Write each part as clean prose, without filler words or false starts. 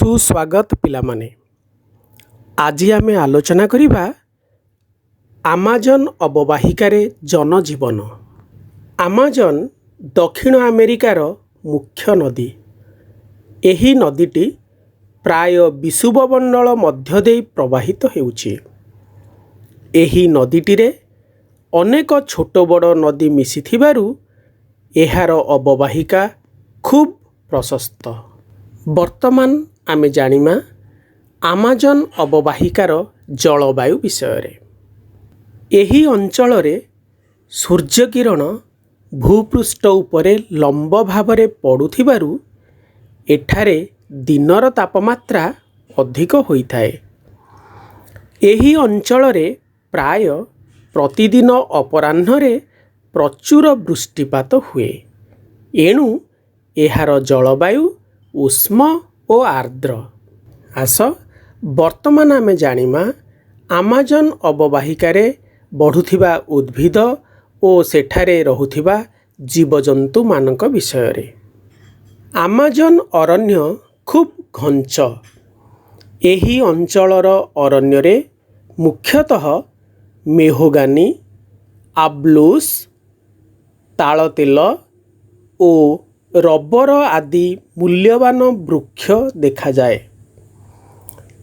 सुस्वागत पिलामाने। आजी आमे आलोचना करिबा आमाजन अववाहिकार जनजीवन। आमाजन दक्षिण अमेरिकार मुख्य नदी। एही नदीटी प्राय विषुवमंडल मध्य देई प्रवाहित हेउछि। एही नदीटीरे अनेक छोट बड़ नदी मिसिथिबारु एहार अववाहिका खूब प्रशस्त। वर्तमान आमे जानिमा आमाजन अववाहिकार जलवायु विषय। एही अंचल सूर्यकिरण भूपृष्ठ उपरे लंब भावरे पड़ुथिबारु एठारे दिनर तापमात्रा अधिक होइथाए। एही अंचल प्राय प्रतिदिन अपराह्नरे प्रचुर वृष्टिपात हुए। एणु एहार जलवायु उष्म और आर्द्र। आस वर्तमान आमे जानिमा आमाजन अववाहिकार बढ़ुथिबा उद्भिद और सेठारे रहुथिबा जीवजंतु मानक विषय। आमाजन अरण्य खूब घंच। एही अंचलर अरण्यरे मुख्यतः मेहोगानी, आब्लुस, तालतेल और रबर आदि मूल्यवान वृक्ष देखा जाए।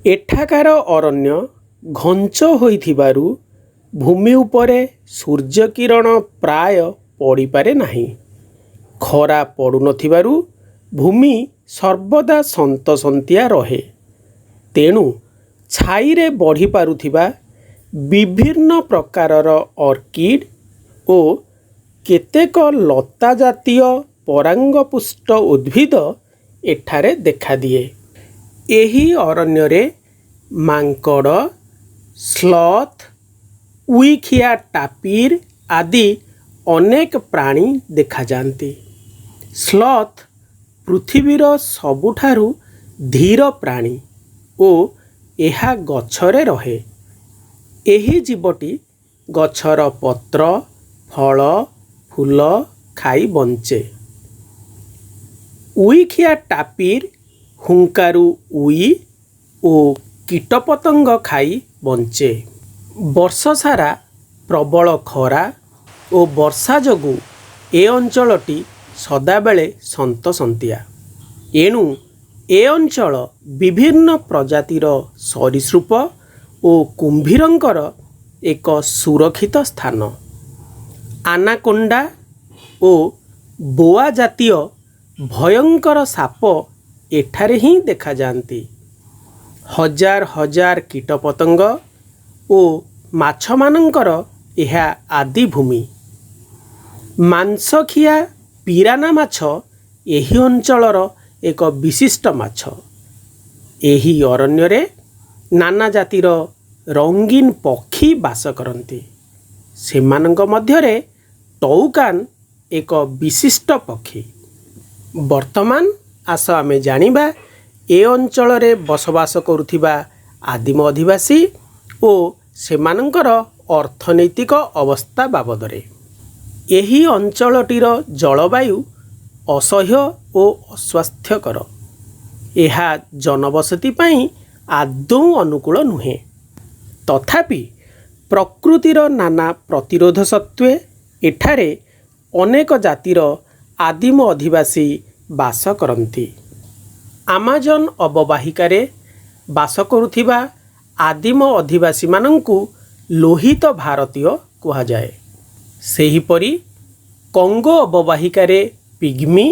एठाकार अरण्य घंच होइथिबारु भूमि उपरे सूर्यकिरण प्राय पड़ी पारे नाही। खरा पड़ु नथिबारु भूमि सर्वदा सन्तसंतिया रहे। तेणु छाईरे बढ़ी पारुथिबा विभिन्न प्रकारर ऑर्किड और केतेक लता जातीय परांगपुष्ट उद्भिद एठारे देखा दिए। एही अरण्यरे मांकड़, स्लथ, उईखिया टापिर आदि अनेक प्राणी देखा जाती। स्लथ पृथ्वीर सबुठारु धीर प्राणी और एहा गछरे रहे। एही जीवटी गछर पत्र, फल, फूल खाई बंचे। उईखिया टापिर हुंकारु उई और कीटपतंग खाई बंचे। वर्ष सारा प्रबल खरा और वर्षा जोगु ए अंचलटी सदाबेले सन्तसंतिया। एणु ए अंचल विभिन्न प्रजातिर सरीसृप और कुंभीरंकर एक सुरक्षित स्थान। आनाकोंडा और बोआ जातीय भयंकर साप एठारे ही देखा जाती। हजार हजार कीटपतंग और माछ मानंकर एहा आदि भूमि। मांसखिया पिराना माछ एही अंचलर एक विशिष्ट माछ। एही अरण्यरे नाना जातिर रंगीन पक्षी बास करती। सेमानंक मध्यरे टौकान एक विशिष्ट पक्षी। वर्तमान आस आमे जानिबा ए अंचल बसवास करुथिबा आदिम अधिवासी और सेमानंकर अर्थनैतिक अवस्था बाबदरे। एही अंचलटीर जलवायु असह्य और अस्वास्थ्यकर। एहा जनबसति पाई आदौ अनुकूल नुहे। तथापि प्रकृतिर नाना प्रतिरोध सत्वे एठारे अनेक जातिर आदिम अधिवासी बास करती। आमाजन अववाहिकारे बास करुथिबा आदिम अधिवासी मानंकु लोहित भारतीय कुहा जाए। सेहीपरि कंगो अववाहिकारे पिग्मी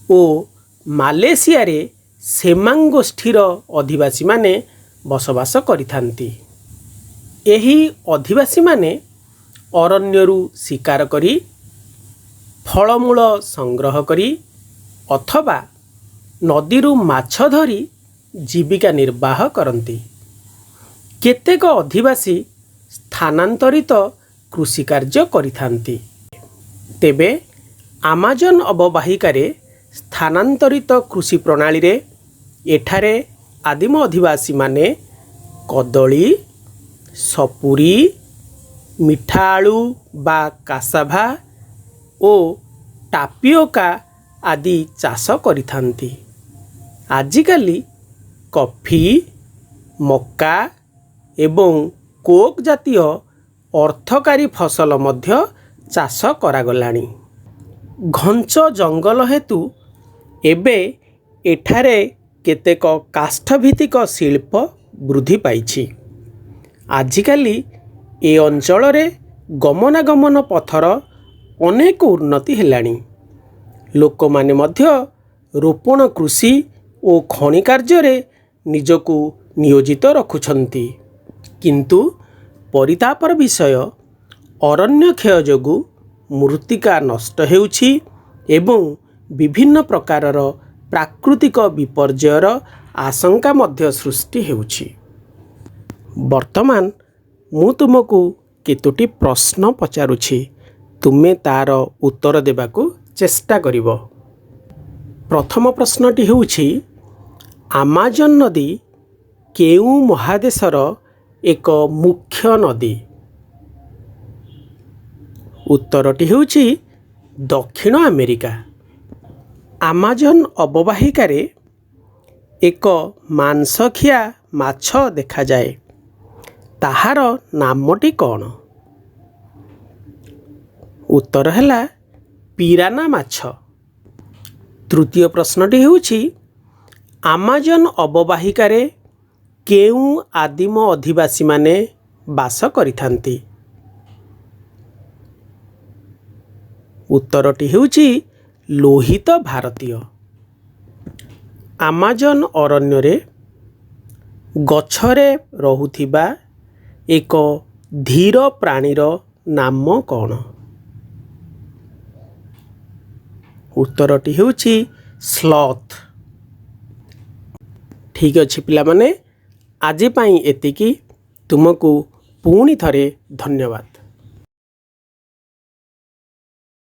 और मालेशियारे सेमांग गोष्ठीर अधिवासी माने बसवास करिथांती। एही अधिवासी माने अरण्यरू शिकार करी फलमूल संग्रह करी अथवा नदीरू माछ धरी जीविका निर्वाह करती। केतेक अधिवासी स्थानांतरित कृषि कार्य करिथांती। तेबे आमाजन अववाहिकारे स्थानांतरित कृषि प्रणाली रे एठारे आदिम अधिवासी माने कदली, सपुरी, मिठा आलू बा कासाभा और टापियोका आदि चाष करिथांती। आजिकाली କଫି, ମକା ଏବଂ କୋକ୍ ଜାତୀୟ ଅର୍ଥକାରୀ ଫସଲ ମଧ୍ୟ ଚାଷ କରାଗଲାଣି। ଘଞ୍ଚ ଜଙ୍ଗଲ ହେତୁ ଏବେ ଏଠାରେ କେତେକ କାଷ୍ଠଭିତ୍ତିକ ଶିଳ୍ପ ବୃଦ୍ଧି ପାଇଛି। ଆଜିକାଲି ଏ ଅଞ୍ଚଳରେ ଗମନାଗମନ ପଥର ଅନେକ ଉନ୍ନତି ହେଲାଣି। ଲୋକମାନେ ମଧ୍ୟ ରୋପଣ କୃଷି ଓ ଖଣି କାର୍ଯ୍ୟରେ ନିଜକୁ ନିୟୋଜିତ ରଖୁଛନ୍ତି। କିନ୍ତୁ ପରିତାପର ବିଷୟ, ଅରଣ୍ୟ କ୍ଷୟ ଯୋଗୁଁ ମୃତ୍ତିକା ନଷ୍ଟ ହେଉଛି ଏବଂ ବିଭିନ୍ନ ପ୍ରକାରର ପ୍ରାକୃତିକ ବିପର୍ଯ୍ୟୟର ଆଶଙ୍କା ମଧ୍ୟ ସୃଷ୍ଟି ହେଉଛି। ବର୍ତ୍ତମାନ ମୁଁ ତୁମକୁ କେତୋଟି ପ୍ରଶ୍ନ ପଚାରୁଛି, ତୁମେ ତା'ର ଉତ୍ତର ଦେବାକୁ ଚେଷ୍ଟା କରିବ। ପ୍ରଥମ ପ୍ରଶ୍ନଟି ହେଉଛି, ଆମାଜନ ନଦୀ କେଉଁ ମହାଦେଶର ଏକ ମୁଖ୍ୟ ନଦୀ? ଉତ୍ତରଟି ହେଉଛି ଦକ୍ଷିଣ ଆମେରିକା। ଆମାଜନ ଅବବାହିକାରେ ଏକ ମାଂସଖିଆ ମାଛ ଦେଖାଯାଏ। ତାହାର ନାମଟି କ'ଣ? ଉତ୍ତର ହେଲା ପିରାନା ମାଛ। ତୃତୀୟ ପ୍ରଶ୍ନଟି ହେଉଛି, ଆମାଜନ ଅବବାହିକାରେ କେଉଁ ଆଦିମ ଅଧିବାସୀମାନେ ବାସ କରିଥାନ୍ତି? ଉତ୍ତରଟି ହେଉଛି ଲୋହିତ ଭାରତୀୟ। ଆମାଜନ ଅରଣ୍ୟରେ ଗଛରେ ରହୁଥିବା ଏକ ଧୀର ପ୍ରାଣୀର ନାମ କ'ଣ? ଉତ୍ତରଟି ହେଉଛି ସ୍ଲଥ୍। ଠିକ୍ ଅଛି ପିଲାମାନେ, ଆଜି ପାଇଁ ଏତିକି। ତୁମକୁ ପୁଣି ଥରେ ଧନ୍ୟବାଦ।